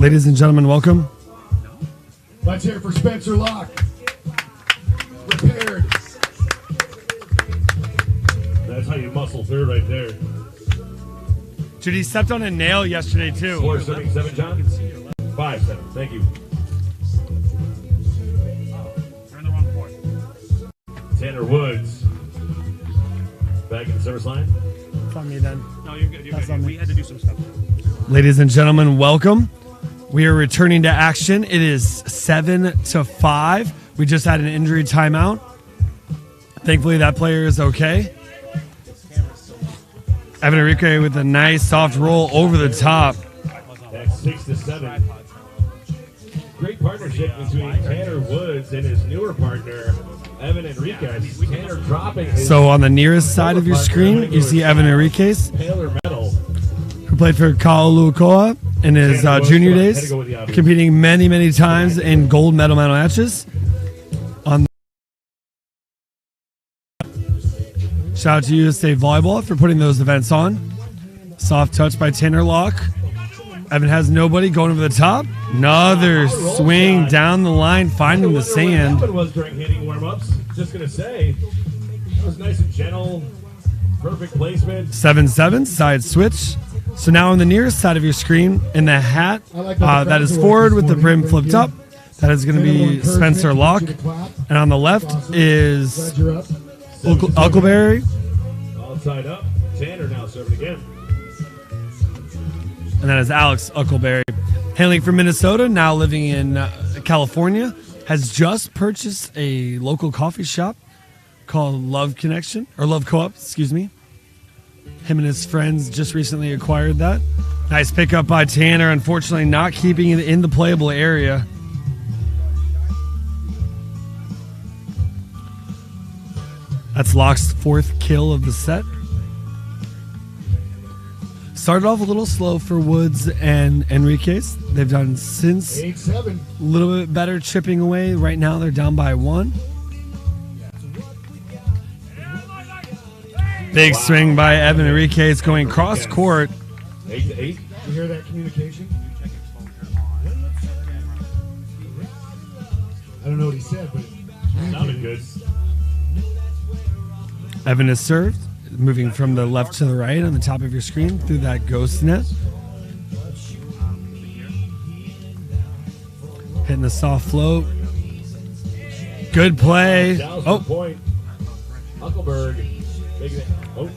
Ladies and gentlemen, welcome. Let's hear it for Spencer Locke. Repaired. That's how you muscle through right there. Dude, he stepped on a nail yesterday, too. 477, John? 5-7, thank you. Turn the wrong court. Tanner Woods. Back in the service line. It's on me then. No, you're good. You're good. We had to do some stuff. Ladies and gentlemen, welcome. We are returning to action. It is 7-5. We just had an injury timeout. Thankfully, that player is okay. Evan Enrique with a nice soft roll over the top. That's 6-7. Great partnership between Tanner Woods and his newer partner, Evan Enriquez. Tanner dropping his So on the nearest side of your screen, you see Evan Enriquez, Taylor medal. who played for Kaolukoa in his junior days, competing many, many times in gold medal matches. Shout out to USA Volleyball for putting those events on. Soft touch by Tanner Locke. Evan has nobody going over the top. Another swing down the line, finding the sand. What was during hitting warm-ups. Just going to say, that was nice and gentle. Perfect placement. 7-7, side switch. So now on the nearest side of your screen, in the hat, that is forward with the brim flipped up. That is going to be Spencer Locke. And on the left is Huckleberry. All tied up. Tanner now serving again. And that is Alex Huckleberry. Hailing from Minnesota, now living in California, has just purchased a local coffee shop called Love Connection, or Love Co-op, excuse me. Him and his friends just recently acquired that. Nice pickup by Tanner, unfortunately not keeping it in the playable area. That's Locke's fourth kill of the set. Started off a little slow for Woods and Enriquez. They've done since 8-7. a little bit better chipping away. Right now they're down by 1. Big swing by Evan Enriquez going cross court. 8-8. You hear that communication? I don't know what he said, but it Sounded good. Evan is served, moving from the left to the right on the top of your screen through that ghost net. Hitting the soft float. Good play. Oh, Point. Huckleberg. Oh.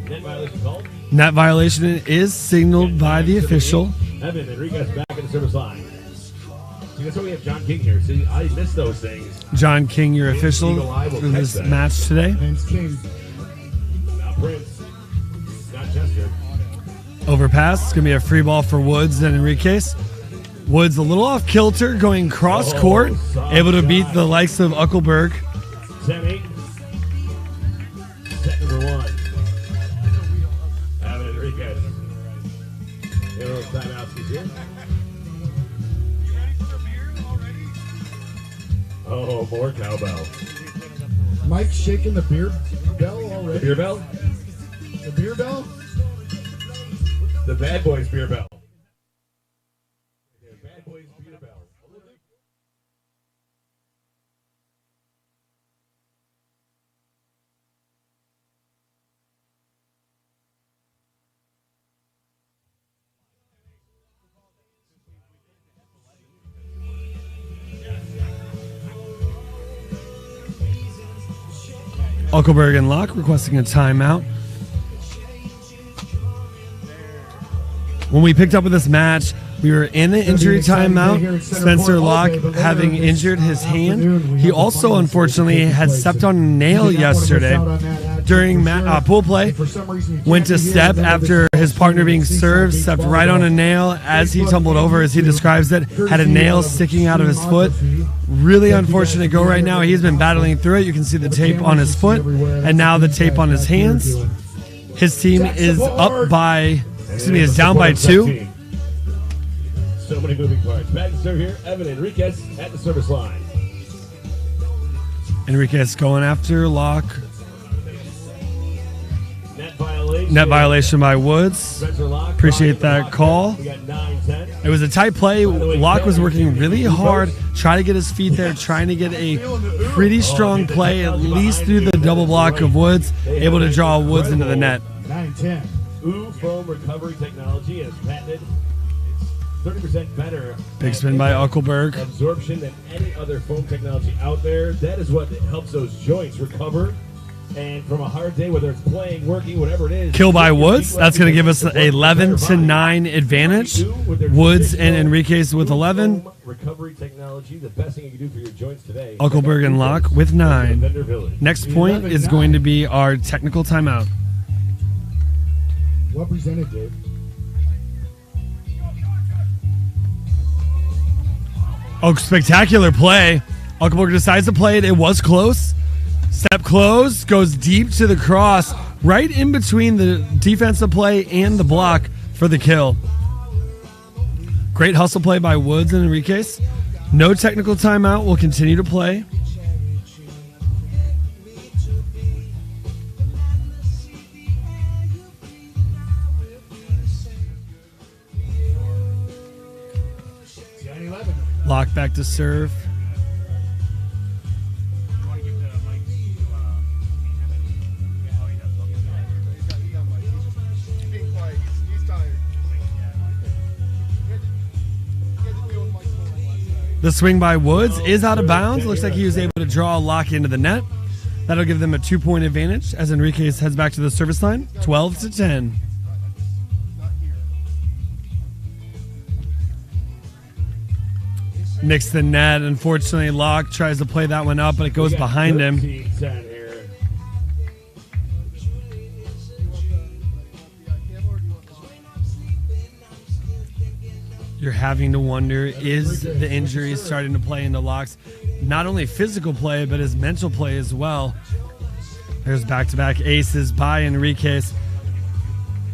Net violation called. net violation is signaled by the official. Evan Enriquez back in the service line. See, that's why we have John King here. See, I miss those things. John King, your official for this match today. Vince King. Not Prince. Not Chester. Overpass. It's going to be a free ball for Woods and Enriquez. Woods a little off kilter, going cross court, able to beat the likes of Huckleberg. 10-8. Set number 1. Evan Enriquez. Arrow timeouts is here. Oh, more cowbell. Mike shaking the beer bell already. The beer bell? The beer bell? The Bad Boys beer bell. The Bad Boys beer bell. Huckleberg and Locke requesting a timeout. When we picked up with this match, we were in the injury timeout. Spencer Locke having injured his hand. He also, unfortunately, had stepped on a nail yesterday during pool play. Went to step after his partner being served, stepped right on a nail as he tumbled over, as he describes it. Had a nail sticking out of his foot. Really unfortunate go right now. He's been battling through it. You can see the tape on his foot and now the tape on his hands. His team is up by... Excuse me, is down by 2. So many moving parts. Back to serve here, Evan Enriquez at the service line. Enriquez going after Locke. Net violation. Net violation by Woods. Spencer Locke Appreciate blocking the that lock call. back. We got 9-10. It was a tight play. Locke was working really hard, trying to get his feet there, trying to get a pretty strong play, at least through the double block of Woods, able to draw Woods into the net. 9-10. Ooh foam recovery technology is patented. It's 30% better. Big spin by Uckelberg. Absorption than any other foam technology out there. That is what helps those joints recover. And from a hard day, whether it's playing, working, whatever it is. Kill by Woods. That's going to give us an 11-9 advantage. Woods and Enriquez with 11. Recovery technology, the best thing you can do for your joints today. Uckelberg and Locke with 9. Vendor Village. Next point is going to be our technical timeout. Well presented, Dave. Oh, spectacular play. Uckelberg decides to play it. It was close. Step close, goes deep to the cross, right in between the defensive play and the block for the kill. Great hustle play by Woods and Enriquez. No technical timeout. We'll continue to play. Lock back to serve. The swing by Woods is out of bounds. Looks like he was able to draw a lock into the net. That'll give them a 2-point advantage as Enriquez heads back to the service line. 12-10. Nicks the net. Unfortunately, Locke tries to play that one up, but it goes behind him. You're having to wonder, is the injury starting to play into Locke's not only physical play, but his mental play as well? There's back-to-back aces by Enriquez.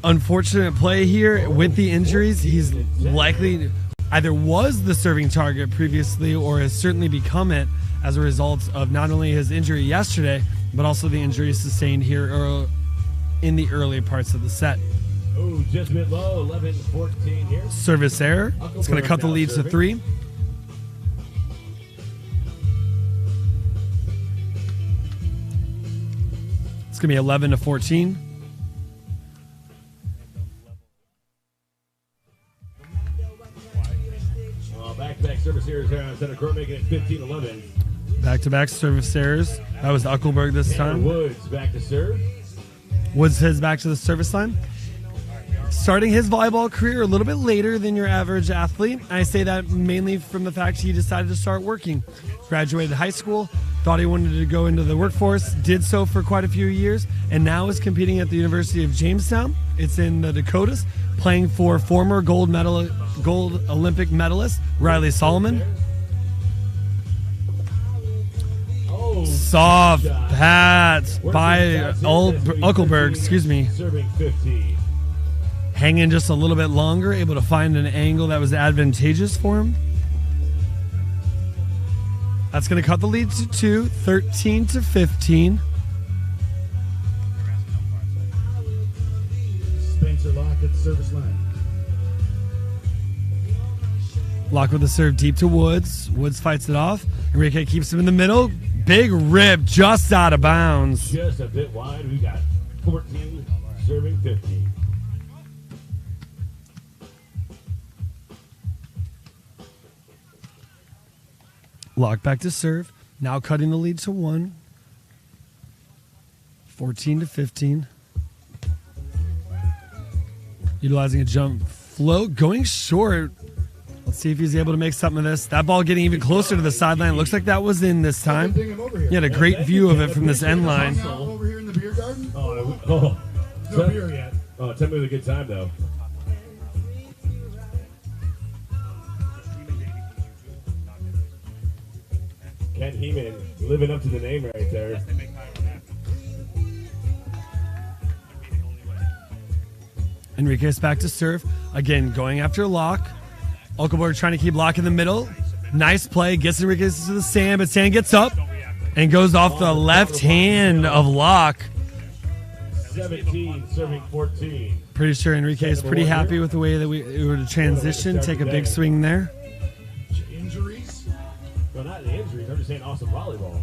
Unfortunate play here with the injuries. He's likely either was the serving target previously or has certainly become it as a result of not only his injury yesterday, but also the injury sustained here in the early parts of the set. Oh, just a bit low, 11-14 here. Service error. It's going to cut the lead to 3. It's going to be 11-14. Back-to-back service errors here on center court, making it 15-11. Back-to-back service errors. That was Uckelberg this time. Woods back to serve. Woods heads back to the service line. Starting his volleyball career a little bit later than your average athlete. I say that mainly from the fact he decided to start working. Graduated high school, thought he wanted to go into the workforce, did so for quite a few years, and now is competing at the University of Jamestown. It's in the Dakotas, playing for former gold Olympic medalist Riley Solomon. Soft pat by Uckelberg, excuse me. Serving 50. Hanging just a little bit longer, able to find an angle that was advantageous for him. That's going to cut the lead to 2, 13-15. Spencer Locke at the service line. Locke with the serve deep to Woods. Woods fights it off. Enrique keeps him in the middle. Big rip just out of bounds. Just a bit wide. We got 14 serving 15. Locke back to serve. Now cutting the lead to 1. 14-15. Utilizing a jump float. Going short. Let's see if he's able to make something of this. That ball getting even closer to the sideline. Looks like that was in this time. He had a great view of it from this end line. Over here in the beer garden? No beer yet. Oh, tell me it was a good time, though. Ken Heeman living up to the name right there. Enriquez back to serve. Again, going after Locke. Uckelberg trying to keep Locke in the middle. Nice play. Gets Enriquez to the sand, but sand gets up and goes off the left hand of Locke. 17, serving 14. Pretty sure Enrique is pretty happy with the way that we were to transition, take a big swing there. Injuries? Well, not the injuries. I'm just saying awesome volleyball.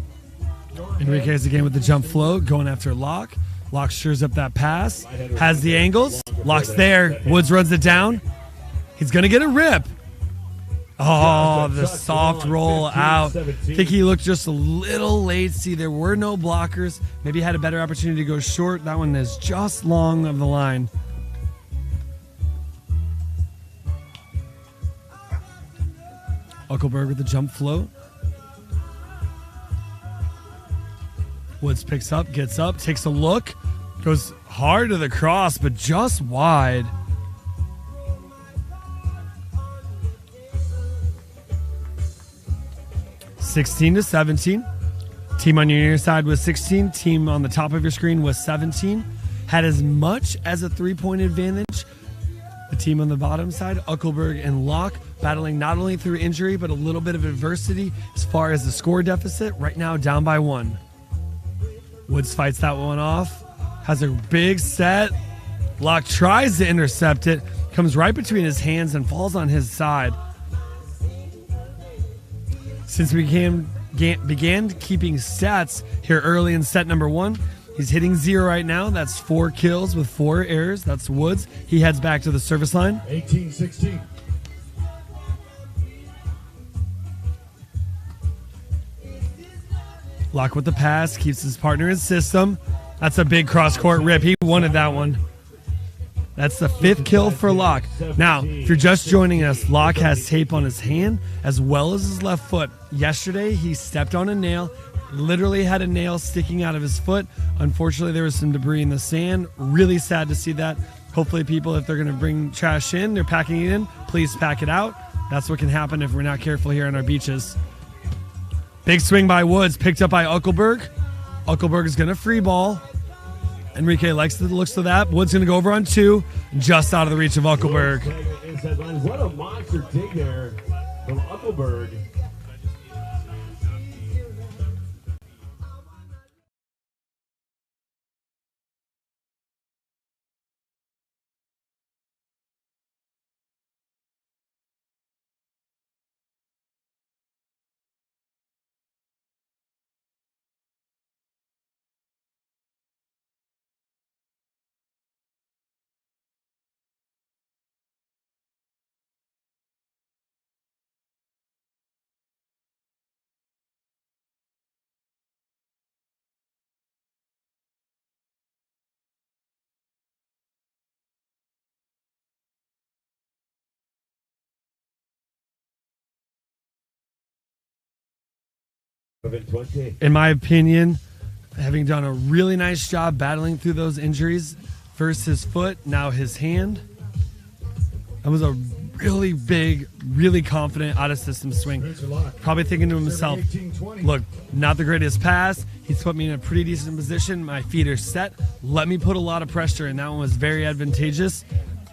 Enrique's again with the jump float, going after Locke. Locke shears up that pass, has the angles. Locke's there. Woods runs it down. He's going to get a rip. Oh, the soft roll out. I think he looked just a little late. See, there were no blockers. Maybe he had a better opportunity to go short. That one is just long of the line. Uckelberg with the jump float. Woods picks up, gets up, takes a look, goes hard to the cross, but just wide. (16-17). Team on your near side was 16. Team on the top of your screen was 17. Had as much as a 3-point advantage. The team on the bottom side, Uckelberg and Locke, battling not only through injury, but a little bit of adversity as far as the score deficit. Right now, down by 1. Woods fights that one off. Has a big set. Locke tries to intercept it. Comes right between his hands and falls on his side. Since we began keeping stats here early in set number 1, he's hitting 0 right now. That's 4 kills with 4 errors. That's Woods. He heads back to the service line. 18-16. Locke with the pass, keeps his partner in system. That's a big cross-court rip. He wanted that one. That's the 5th kill for Locke. Now, if you're just joining us, Locke has tape on his hand as well as his left foot. Yesterday, he stepped on a nail, literally had a nail sticking out of his foot. Unfortunately, there was some debris in the sand. Really sad to see that. Hopefully, people, if they're going to bring trash in, they're packing it in, please pack it out. That's what can happen if we're not careful here on our beaches. Big swing by Woods, picked up by Uckelberg. Uckelberg is going to free ball. Enrique likes the looks of that. Woods going to go over on 2, just out of the reach of Uckelberg. What a monster dig there from Uckelberg. In my opinion, having done a really nice job battling through those injuries, first his foot, now his hand. That was a really big, really confident out-of-system swing. Probably thinking to himself, look, not the greatest pass. He's put me in a pretty decent position. My feet are set. Let me put a lot of pressure, and that one was very advantageous.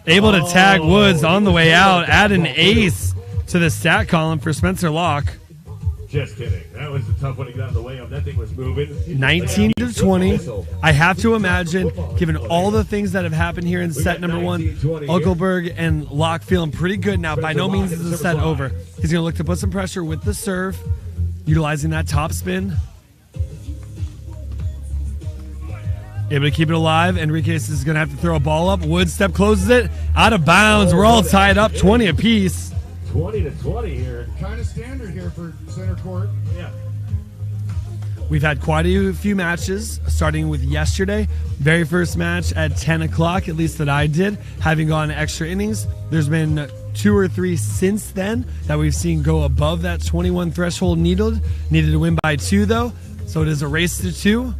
Able to tag Woods on the way out, add an ace to the stat column for Spencer Locke. Just kidding. That was a tough one to get out of the way of. That thing was moving. 19-20. I have to imagine, given all the things that have happened here in set number 1, Uckelberg and Locke feeling pretty good now. By no means is the set over. He's going to look to put some pressure with the serve, utilizing that top spin. Able to keep it alive. Enriquez is going to have to throw a ball up. Woods step closes it. Out of bounds. We're all tied up 20 apiece. 20-20 here. Kind of standard here for center court. Yeah. We've had quite a few matches, starting with yesterday. Very first match at 10 o'clock, at least that I did, having gone extra innings. There's been 2 or 3 since then that we've seen go above that 21 threshold needed. Needed to win by 2, though. So it is a race to 2.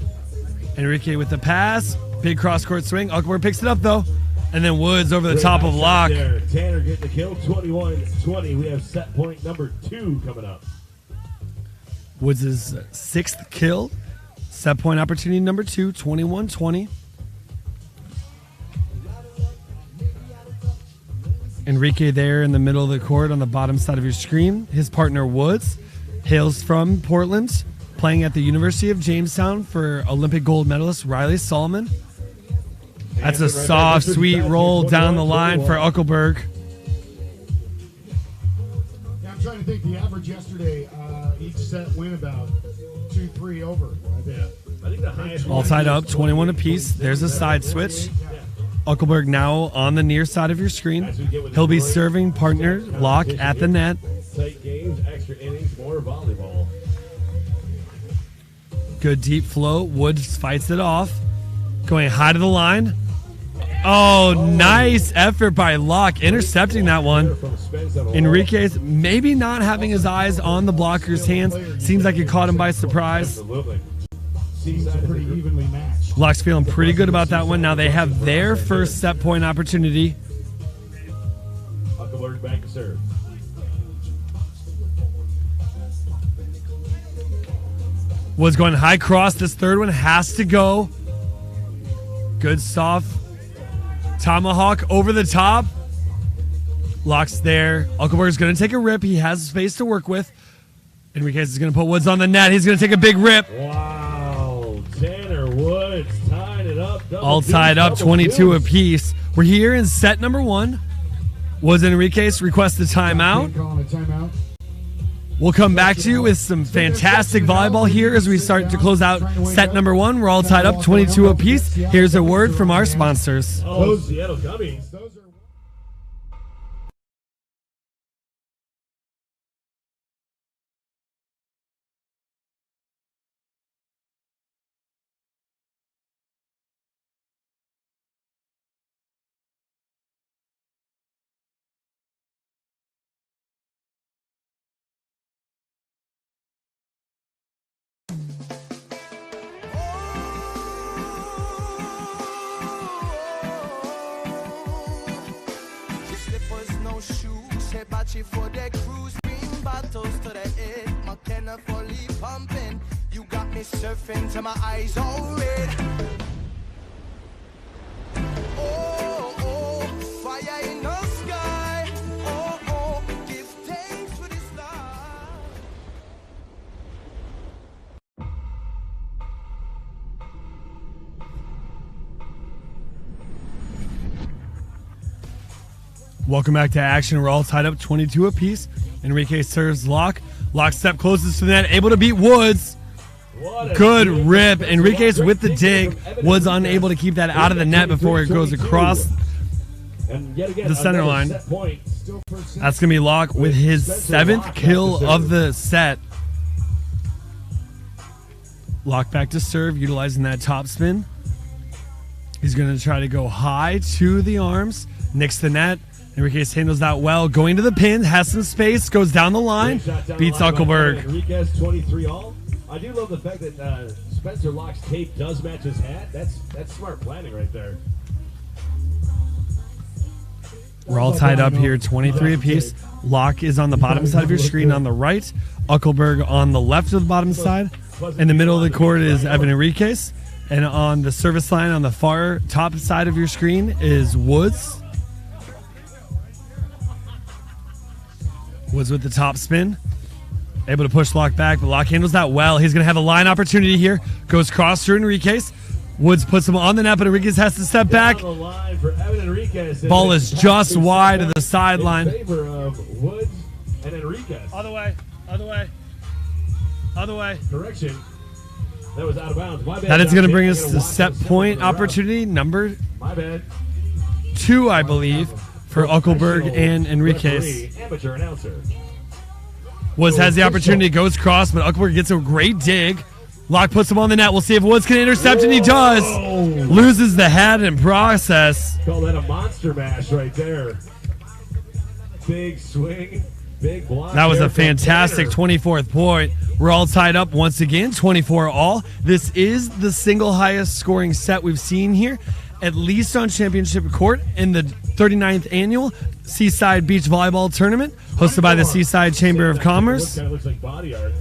Enrique with the pass. Big cross-court swing. Uckelberg picks it up, though. And then Woods over the top of Locke. Tanner getting the kill, 21-20. We have set point number 2 coming up. Woods' 6th kill. Set point opportunity number 2, 21-20. Enrique there in the middle of the court on the bottom side of your screen. His partner Woods hails from Portland, playing at the University of Jamestown for Olympic gold medalist Riley Solomon. That's a soft, sweet roll down the line for Uckelberg. Yeah, I'm trying to think. The average yesterday, each set went about 2-3 over. Yeah. I think the highest All tied up, 21 apiece. There's a side switch. Uckelberg now on the near side of your screen. He'll be serving partner Locke at the net. Tight games, extra innings, more volleyball. Good deep flow. Woods fights it off. Going high to the line. Oh, nice effort by Locke, intercepting that one. Enriquez maybe not having his eyes on the blocker's hands. Seems like it caught him by surprise. Absolutely. Seaside pretty evenly matched. Locke's feeling pretty good about that one. Now they have their first set point opportunity. Huckelberg back to serve. Woods going high cross. This third one has to go. Good soft tomahawk over the top. Locke's there. Uckelberg's going to take a rip. He has space to work with. Enriquez is going to put Woods on the net. He's going to take a big rip. Wow. Tanner Woods tying it up. All tied up, 22 apiece. We're here in set number 1. Woods and Enriquez request a timeout. Calling a timeout. We'll come back to you with some fantastic volleyball here as we start to close out set number 1. We're all tied up, 22 apiece. Here's a word from our sponsors. Oh, Seattle Gummies. Those are for the cruise, beam bottles to the head, McKenna fully pumping. You got me surfing till my eyes all red. Oh, oh, fire in the sky. Oh, oh, give thanks for this life. Welcome back to action. We're all tied up 22 apiece. Enrique serves Locke. Locke step closest to the net, able to beat Woods. Good rip. Enriquez with the dig. Woods unable to keep that out of the net before it goes across the center line. That's going to be Locke with his 7th kill of the set. Locke back to serve, utilizing that top spin. He's going to try to go high to the arms. Nicks the net. Enriquez handles that well. Going to the pin, has some space, goes down the line, beats Uckelberg. Enriquez 23 all. I do love the fact that Spencer Locke's tape does match his hat. That's smart planning right there. We're all tied up here, 23 apiece. Locke is on the bottom side of your screen on the right. Uckelberg on the left of the bottom side. In the middle of the court is Evan Enriquez. And on the service line on the far top side of your screen is Woods. Woods with the top spin. Able to push Locke back, but Locke handles that well. He's going to have a line opportunity here. Goes cross through Enriquez. Woods puts him on the net, but Enriquez has to step back. Ball is just wide of the sideline. In favor of Woods and Enriquez. Other way. Other way. Other way. Correction. That was out of bounds. My bad. That is going to bring us to set point opportunity number 2, I believe, for Uckelberg and Enriquez. Amateur announcer. Woods has the opportunity, goes cross, but Uckelberg gets a great dig. Locke puts him on the net. We'll see if Woods can intercept, and he does. Loses the head in process. Call that a monster mash right there. Big swing, big block. That was a fantastic 24th point. We're all tied up once again, 24 all. This is the single highest scoring set we've seen here, at least on championship court in the 39th annual Seaside Beach Volleyball Tournament, hosted by the Seaside Chamber of Commerce. Kind of looks like body art.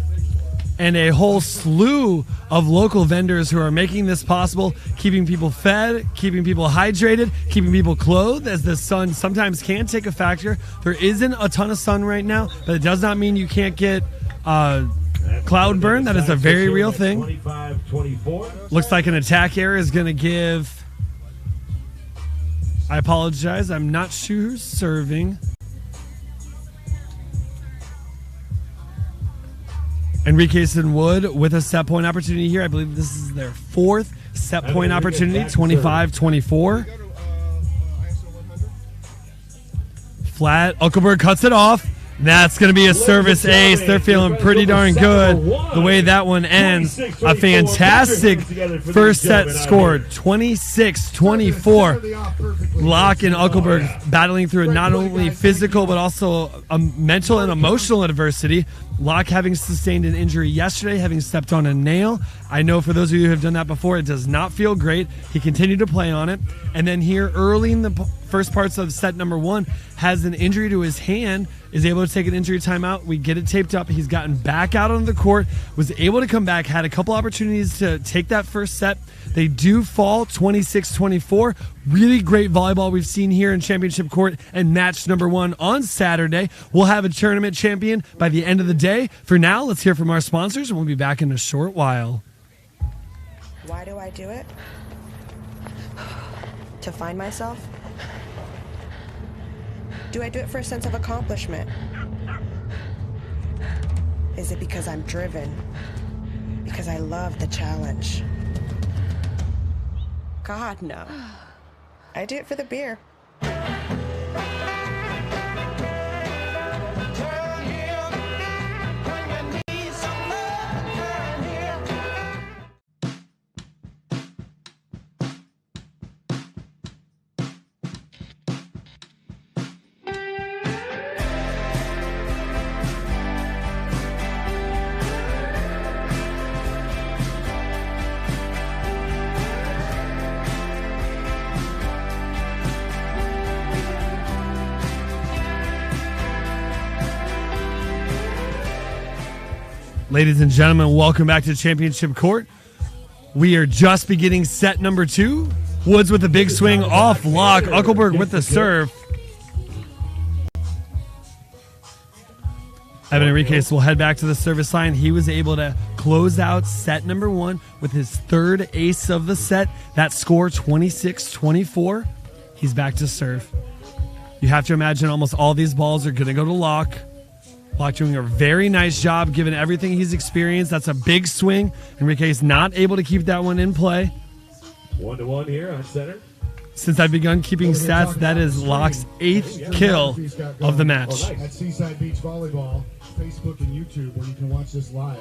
And a whole slew of local vendors who are making this possible, keeping people fed, keeping people hydrated, keeping people clothed, as the sun sometimes can take a factor. There isn't a ton of sun right now, but it does not mean you can't get cloud burn. That is a very real thing. 25-24. Looks like an attack error is going to give I apologize. I'm not sure who's serving. Enriquez and Wood with a set point opportunity here. I believe this is their fourth set point opportunity, 25-24. Flat. Uckelberg cuts it off. That's going to be a service ace. They're feeling pretty darn good the way that one ends. A fantastic first set score, 26-24. Locke and Uckelberg battling through not only physical but also a mental and emotional adversity. Locke having sustained an injury yesterday, having stepped on a nail. I know for those of you who have done that before, it does not feel great. He continued to play on it. And then here early in the first parts of set number one, has an injury to his hand, is able to take an injury timeout. We get it taped up. He's gotten back out on the court, was able to come back, had a couple opportunities to take that first set. They do fall 26-24. Really great volleyball we've seen here in Championship Court and match number one on Saturday. We'll have a tournament champion by the end of the day. For now, let's hear from our sponsors, and we'll be back in a short while. Why do I do it? To find myself? Do I do it for a sense of accomplishment? Is it because I'm driven? Because I love the challenge? God, no. I do it for the beer. Ladies and gentlemen, welcome back to Championship Court. We are just beginning set number two. Woods with a big swing off Locke. Uckelberg with the serve. Evan Enriquez will head back to the service line. He was able to close out set number one with his third ace of the set. That score, 26-24. He's back to serve. You have to imagine almost all these balls are going to go to Locke. Locke doing a very nice job given everything he's experienced. That's a big swing. Enriquez not able to keep that one in play. 1-1 here on center. Since I've begun keeping stats, that is Locke's 8th kill of the match. At Seaside Beach Volleyball, Facebook and YouTube, where you can watch this live.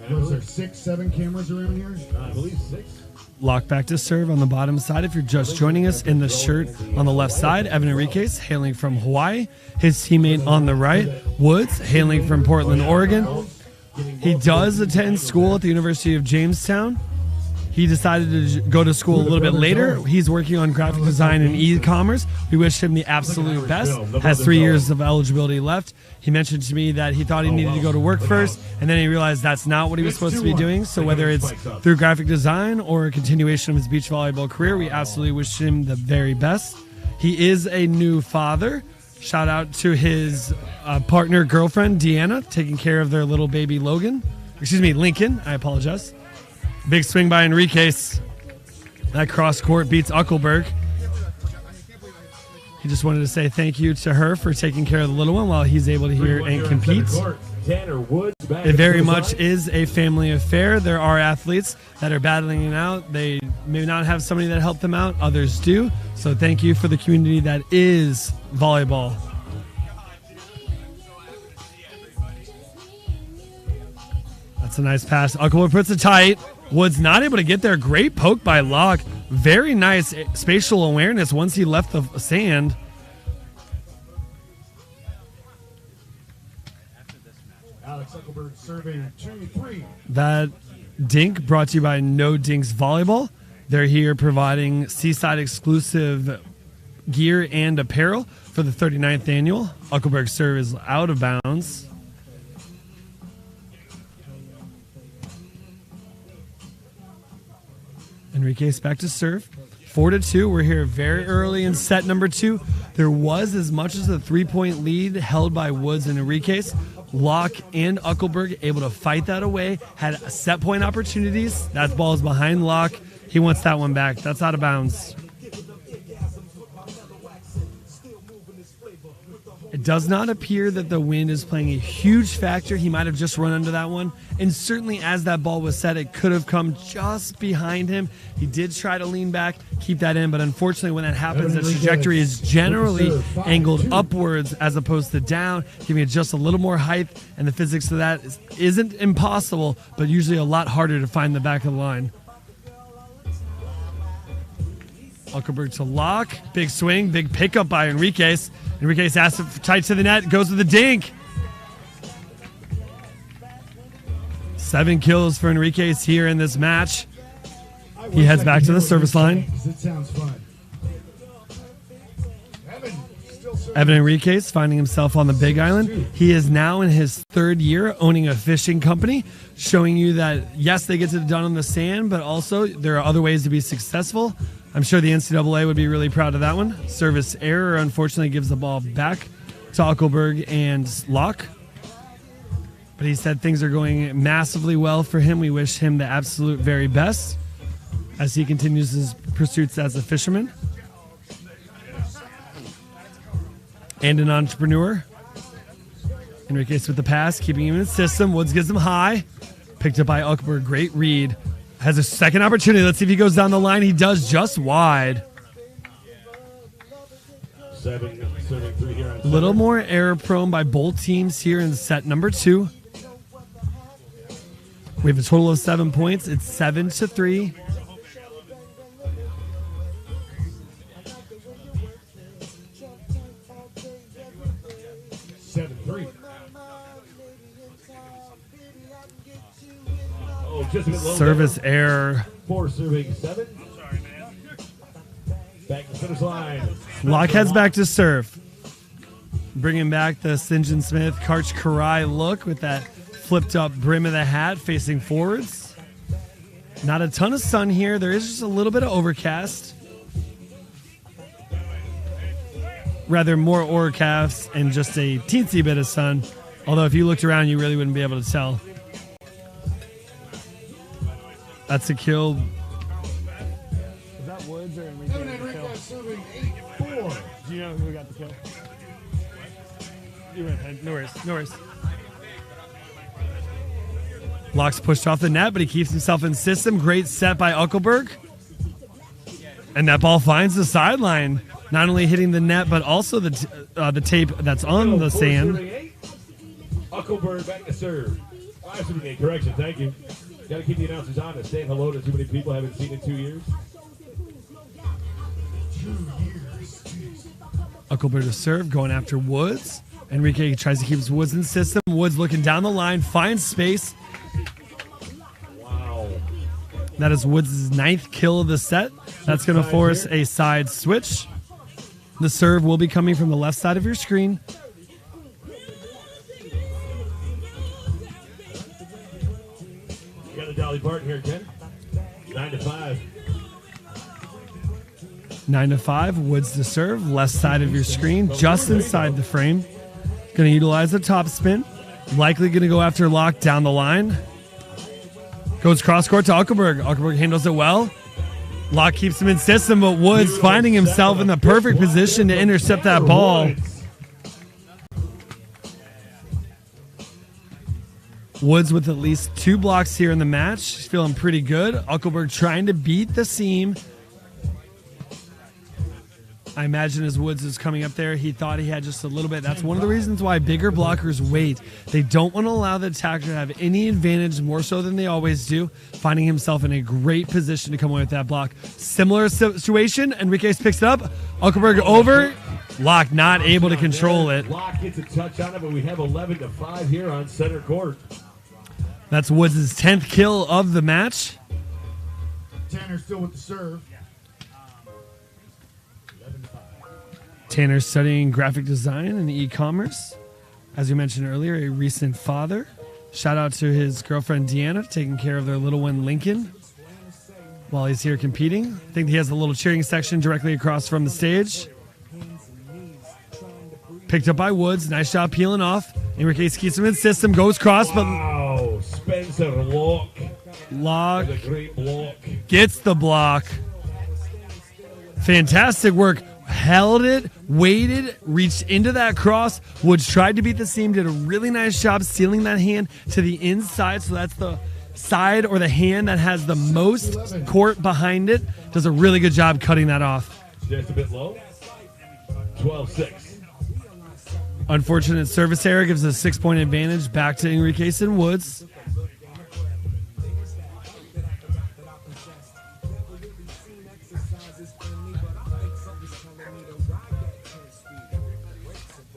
What is there, 6, 7 cameras around here? I believe 6. Locke back to serve on the bottom side. If you're just joining us, in the shirt on the left side, Evan Enriquez, hailing from Hawaii. His teammate on the right, Woods, hailing from Portland, Oregon. He does attend school at the University of Jamestown. He decided to go to school a little bit later. He's working on graphic design and e-commerce. We wish him the absolute best. Has 3 years of eligibility left. He mentioned to me that he thought he needed to go to work first, and then he realized that's not what he was supposed to be doing. So whether it's through graphic design or a continuation of his beach volleyball career, we absolutely wish him the very best. He is a new father. Shout out to his partner, girlfriend, Deanna, taking care of their little baby Lincoln. I apologize. Big swing by Enriquez. That cross court beats Uckelberg. He just wanted to say thank you to her for taking care of the little one while he's able to hear and compete. It very much is a family affair. There are athletes that are battling it out. They may not have somebody that helped them out. Others do. So thank you for the community that is volleyball. That's a nice pass. Uckelberg puts it tight. Woods not able to get there. Great poke by Locke. Very nice spatial awareness once he left the sand. Alex Uckelberg serving 2-3. That dink brought to you by No Dinks Volleyball. They're here providing Seaside exclusive gear and apparel for the 39th annual. Uckelberg's serve is out of bounds. Enriquez back to serve. 4-2. We're here very early in set number two. There was as much as a 3-point lead held by Woods and Enriquez. Locke and Uckelberg able to fight that away. Had set point opportunities. That ball is behind Locke. He wants that one back. That's out of bounds. It does not appear that the wind is playing a huge factor. He might have just run under that one. And certainly as that ball was set, it could have come just behind him. He did try to lean back, keep that in. But unfortunately, when that happens, the trajectory is generally angled upwards as opposed to down, giving it just a little more height. And the physics of that isn't impossible, but usually a lot harder to find the back of the line. Uckelberg to Locke. Big swing, big pickup by Enriquez. Enriquez asks it tight to the net, goes with the dink. 7 kills for Enriquez here in this match. He heads back to the service line. It sounds fun. Evan Enriquez finding himself on the Big Island. He is now in his 3rd year owning a fishing company, showing you that, yes, they get to done on the sand, but also there are other ways to be successful. I'm sure the NCAA would be really proud of that one. Service error, unfortunately, gives the ball back to Uckelberg and Locke. But he said things are going massively well for him. We wish him the absolute very best as he continues his pursuits as a fisherman and an entrepreneur. Enriquez with the pass, keeping him in the system. Woods gives him high. Picked up by Uckelberg. Great read. Has a second opportunity. Let's see if he goes down the line. He does, just wide. 7-3 here on A little more error prone by both teams here in set number 2. We have a total of 7 points. It's 7-3. Just a bit low Service down. error. 4 serving 7. Back to the finish line. Locke heads back to serve. Bringing back the St. John Smith Karch Karai look with that flipped up brim of the hat facing forwards. Not a ton of sun here. There is just a little bit of overcast. Rather more overcast and just a teensy bit of sun. Although if you looked around, you really wouldn't be able to tell. That's a kill. Is that Woods or Enriquez serving 8-4. Do you know who got the kill? You went, no worries, no worries. Locke's pushed off the net, but he keeps himself in system. Great set by Uckelberg. And that ball finds the sideline. Not only hitting the net, but also the tape that's on the sand. Uckelberg back to serve. 5-8, correction, thank you. Got to keep the announcers honest. Saying hello to too many people I haven't seen in 2 years. Uckelberg to serve, going after Woods. Enrique tries to keep his Woods in system. Woods looking down the line, finds space. Wow. That is Woods' 9th kill of the set. That's going to force a side switch. The serve will be coming from the left side of your screen. You got the Dolly Parton here, Ken. 9-5. 9-5. Woods to serve. Left side of your screen, just inside the frame. Going to utilize the top spin. Likely going to go after Locke down the line. Goes cross court to Uckelberg. Uckelberg handles it well. Locke keeps him in system, but Woods finding himself in the perfect position to intercept that ball. Woods with at least 2 blocks here in the match. He's feeling pretty good. Uckelberg trying to beat the seam. I imagine as Woods is coming up there, he thought he had just a little bit. That's one of the reasons why bigger blockers wait. They don't want to allow the attacker to have any advantage, more so than they always do, finding himself in a great position to come away with that block. Similar situation, Enriquez picks it up. Uckelberg over. Locke not able to control it. Locke gets a touch on it, but we have 11-5 here on center court. That's Woods' 10th kill of the match. Tanner still with the serve. Tanner's studying graphic design and e-commerce. As we mentioned earlier, a recent father. Shout out to his girlfriend Deanna, taking care of their little one Lincoln while he's here competing. I think he has a little cheering section directly across from the stage. Picked up by Woods. Nice shot peeling off. Enriquez keeps him in system. Goes cross, but Wow, Spencer Locke. Locke With a great block. gets the block. Fantastic work. held it, waited, reached into that cross. Woods tried to beat the seam, did a really nice job sealing that hand to the inside. So that's the side or the hand that has the most court behind it. Does a really good job cutting that off. Just a bit low. 12-6. Unfortunate service error gives a 6-point advantage back to Enriquez and Woods.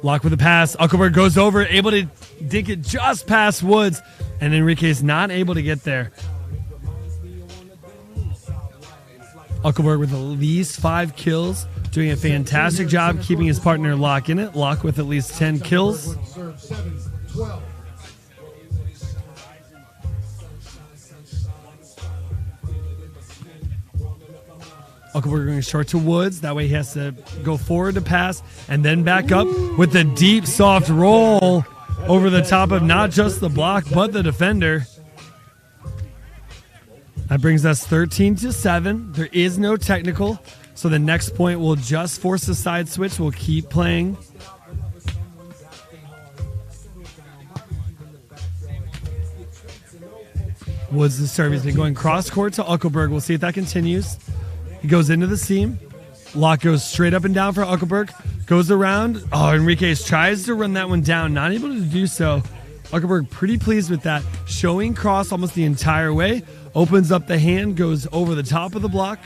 Lock with the pass. Uckelberg goes over, able to dink it just past Woods, and Enriquez not able to get there. Uckelberg with at least 5 kills, doing a fantastic job keeping his partner Locke in it. Locke with at least 10 kills. Serve 7-12. Uckelberg going short to Woods. That way he has to go forward to pass and then back up with the deep, soft roll over the top of not just the block, but the defender. That brings us 13-7. There is no technical, so the next point will just force a side switch. We'll keep playing. Woods the serve. He's been going cross court to Uckelberg. We'll see if that continues. He goes into the seam. Locke goes straight up and down for Uckelberg. Goes around. Oh, Enriquez tries to run that one down. Not able to do so. Uckelberg pretty pleased with that. Showing cross almost the entire way. Opens up the hand. Goes over the top of the block.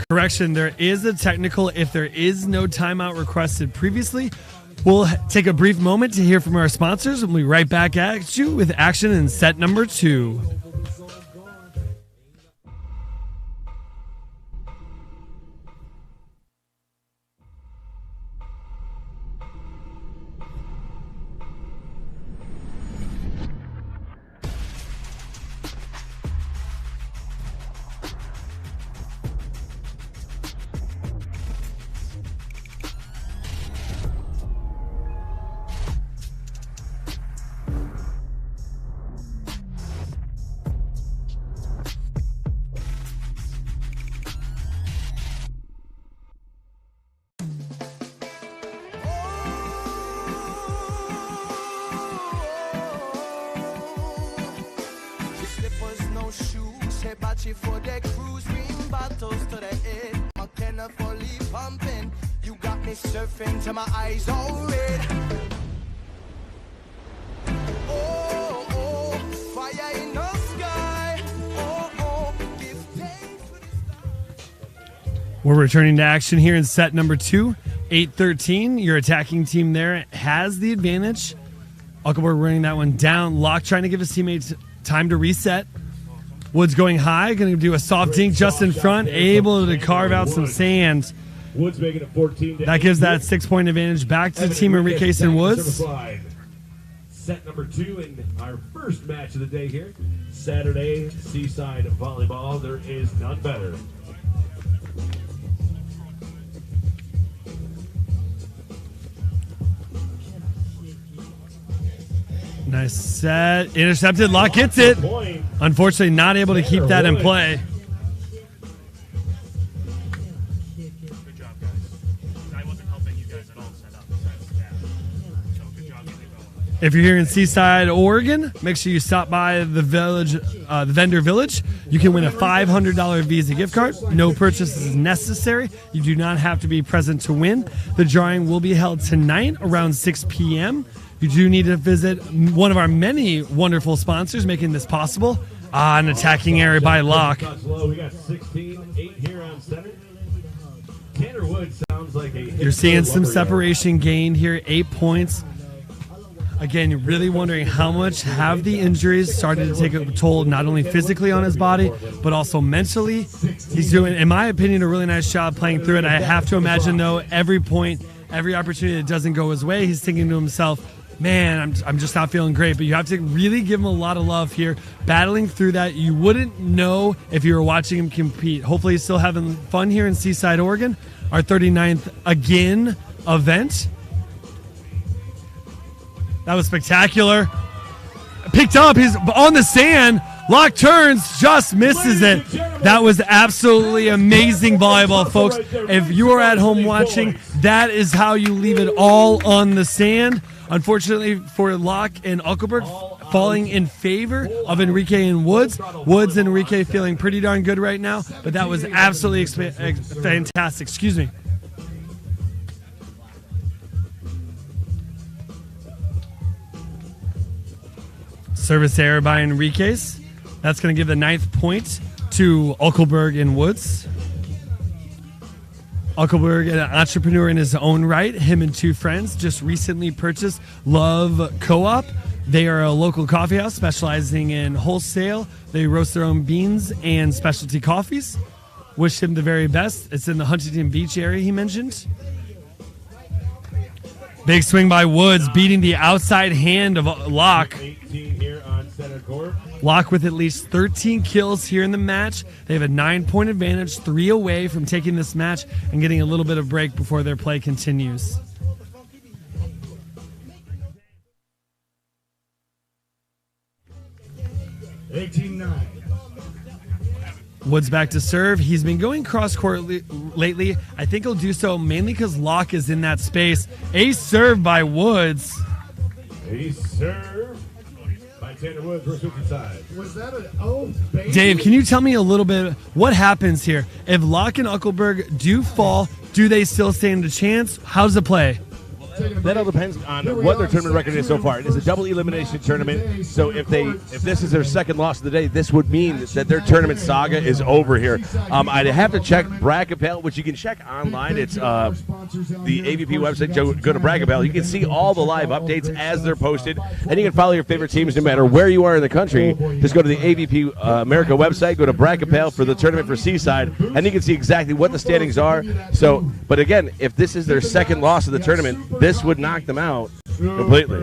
Correction, there is a technical if there is no timeout requested previously. We'll take a brief moment to hear from our sponsors, and we'll be right back at you with action in set number 2. For the cruise, dream battles to the head. McKenna fully pumping. You got me surfing till my eyes all red. Oh, oh, fire in the sky. Oh, oh, give thanks for the stars. We're returning to action here in set number 2. 8-13. Your attacking team there has the advantage. Uckelberg running that one down. Locke trying to give his teammates time to reset. Woods going high, going to do a soft dink just in front, able to carve out some sand. Woods making it 14. That gives that 6-point advantage back to Team Enriquez and Woods. Set number 2 in our first match of the day here. Saturday, Seaside Volleyball. There is none better. Nice set. Intercepted. Locke gets it. Unfortunately, not able to keep that in play. Good job, guys. I wasn't helping you guys at all set up. So good job getting going. If you're here in Seaside, Oregon, make sure you stop by the village, the vendor village. You can win a $500 Visa gift card. No purchase is necessary. You do not have to be present to win. The drawing will be held tonight around 6 p.m. You do need to visit one of our many wonderful sponsors making this possible. An attacking area by Locke. We got 16-8 here on center. Tanner Wood sounds like a... You're seeing some separation gained here, 8 points. Again, you're really wondering how much have the injuries started to take a toll, not only physically on his body, but also mentally. He's doing, in my opinion, a really nice job playing through it. I have to imagine, though, every point, every opportunity that doesn't go his way, he's thinking to himself, man, I'm just not feeling great. But you have to really give him a lot of love here. Battling through that, you wouldn't know if you were watching him compete. Hopefully he's still having fun here in Seaside, Oregon. Our 39th again event. That was spectacular. Picked up. He's on the sand. Locke turns, just misses it. That was absolutely amazing volleyball, folks. If you are at home watching, that is how you leave it all on the sand. Unfortunately for Locke and Uckelberg, falling in favor of Enrique and Woods. Woods and Enrique feeling pretty darn good right now, but that was absolutely fantastic. Excuse me. Service error by Enriquez. That's going to give the 9th point to Uckelberg and Woods. Uckelberg, an entrepreneur in his own right, him and 2 friends just recently purchased Love Co-op. They are a local coffee house specializing in wholesale. They roast their own beans and specialty coffees. Wish him the very best. It's in the Huntington Beach area, he mentioned. Big swing by Woods, beating the outside hand of Locke. 18 here on center court. Locke with at least 13 kills here in the match. They have a 9-point advantage, 3 away from taking this match and getting a little bit of break before their play continues. Woods back to serve. He's been going cross-court lately. I think he'll do so mainly because Locke is in that space. Ace serve by Woods. Ace serve by Tanner Woods versus Seaside. Was that an baby? Dave, can you tell me a little bit what happens here? If Locke and Uckelberg do fall, do they still stand a chance? How does it play? That all depends on what their tournament record is so far. It is a double elimination tournament, so if this is their second loss of the day, this would mean that their tournament saga is over here. I'd have to check Bracket Pal, which you can check online. It's the AVP website. Go to Bracket Pal. You can see all the live updates as they're posted, and you can follow your favorite teams no matter where you are in the country. Just go to the AVP America website, go to Bracket Pal for the tournament for Seaside, and you can see exactly what the standings are. So, but again, if this is their second loss of the tournament, this would knock them out completely.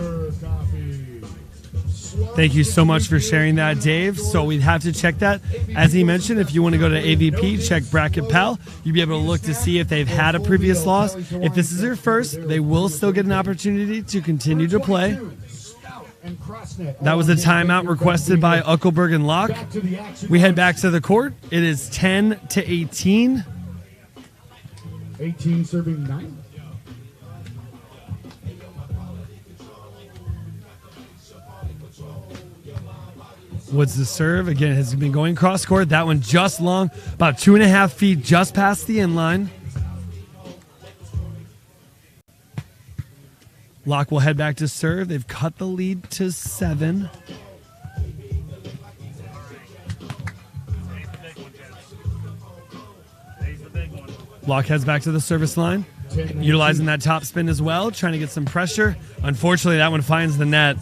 Thank you so much for sharing that, Dave. So we'd have to check that. As he mentioned, if you want to go to AVP, check Bracket Pal. You'll be able to look to see if they've had a previous loss. If this is their first, they will still get an opportunity to continue to play. That was a timeout requested by Uckelberg and Locke. We head back to the court. It is 10-18. 18 serving 9. Woods the serve. Again, has been going cross court. That one just long, about 2.5 feet just past the inline. Locke will head back to serve. They've cut the lead to 7. Locke heads back to the service line, utilizing that top spin as well, trying to get some pressure. Unfortunately, that one finds the net.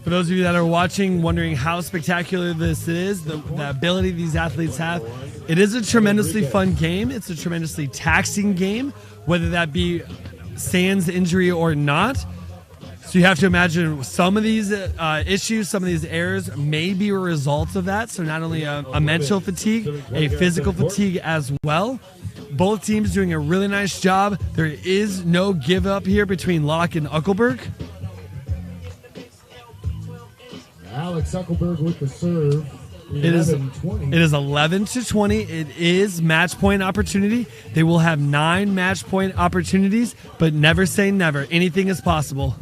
For those of you that are watching, wondering how spectacular this is, the ability these athletes have, it is a tremendously fun game. It's a tremendously taxing game, whether that be Sands injury or not. So you have to imagine some of these issues, some of these errors may be a result of that. So not only a mental fatigue, a physical fatigue as well. Both teams doing a really nice job. There is no give up here between Locke and Uckelberg. Alex Uckelberg with the serve. It is 11-20. It is match point opportunity. They will have 9 match point opportunities, but never say never. Anything is possible.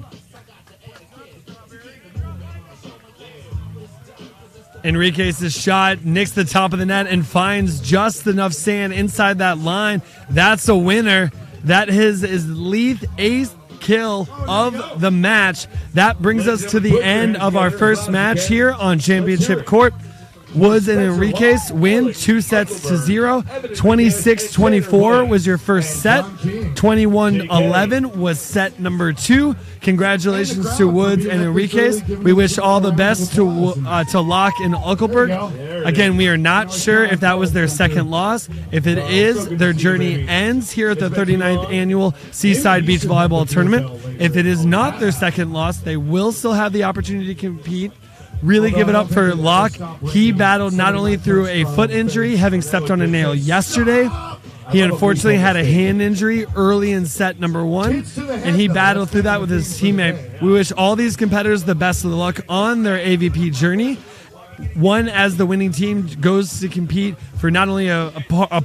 Enriquez's shot nicks the top of the net and finds just enough sand inside that line. That's a winner. That is Leith ace kill of the match. That brings us to the end of our first match here on Championship Court. Woods and Enriquez win 2-0. 26-24 was your first set. 21-11 was set number 2. Congratulations to Woods and Enriquez. We wish all the best to Locke and Uckelberg. Again, we are not sure if that was their second loss. If it is, their journey ends here at the 39th annual Seaside Beach Volleyball Tournament. If it is not their second loss, they will still have the opportunity to compete. Really give it up for Locke. He battled not only through a foot injury, having stepped on a nail yesterday, He unfortunately had a hand injury early in set number 1, and he battled through that with his teammate. We wish all these competitors the best of luck on their AVP journey. One, as the winning team goes to compete for not only a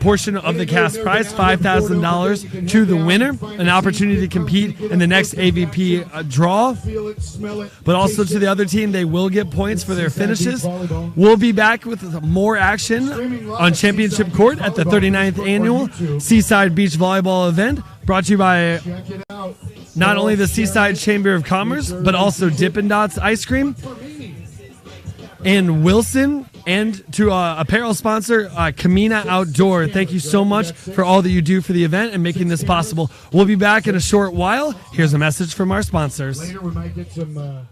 portion of the cash prize, $5,000 to the winner, an opportunity to compete in the next AVP draw, but also to the other team, they will get points for their finishes. We'll be back with more action on Championship Court at the 39th Annual Seaside Beach Volleyball event, brought to you by not only the Seaside Chamber of Commerce, but also Dippin' Dots Ice Cream, and Wilson, and to apparel sponsor, Kamina Outdoor. Thank you so much for all that you do for the event and making this possible. We'll be back in a short while. Here's a message from our sponsors. Later we might get some...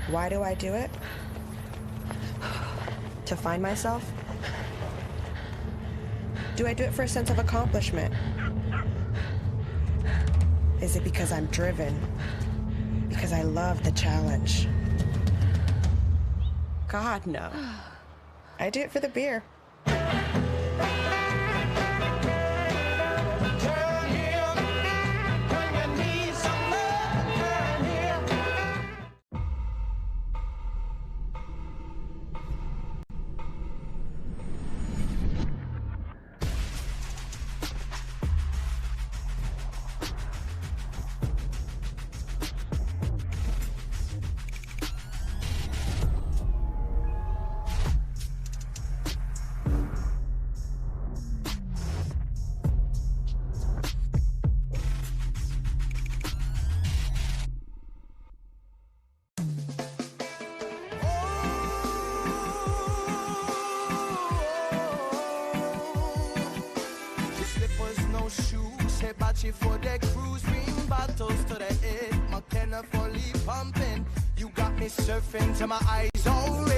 Why do I do it? To find myself? Do I do it for a sense of accomplishment? Is it because I'm driven? Because I love the challenge? God, no. I do it for the beer. For the cruise, bring bottles to the head. McKenna fully pumping. You got me surfing till my eyes already.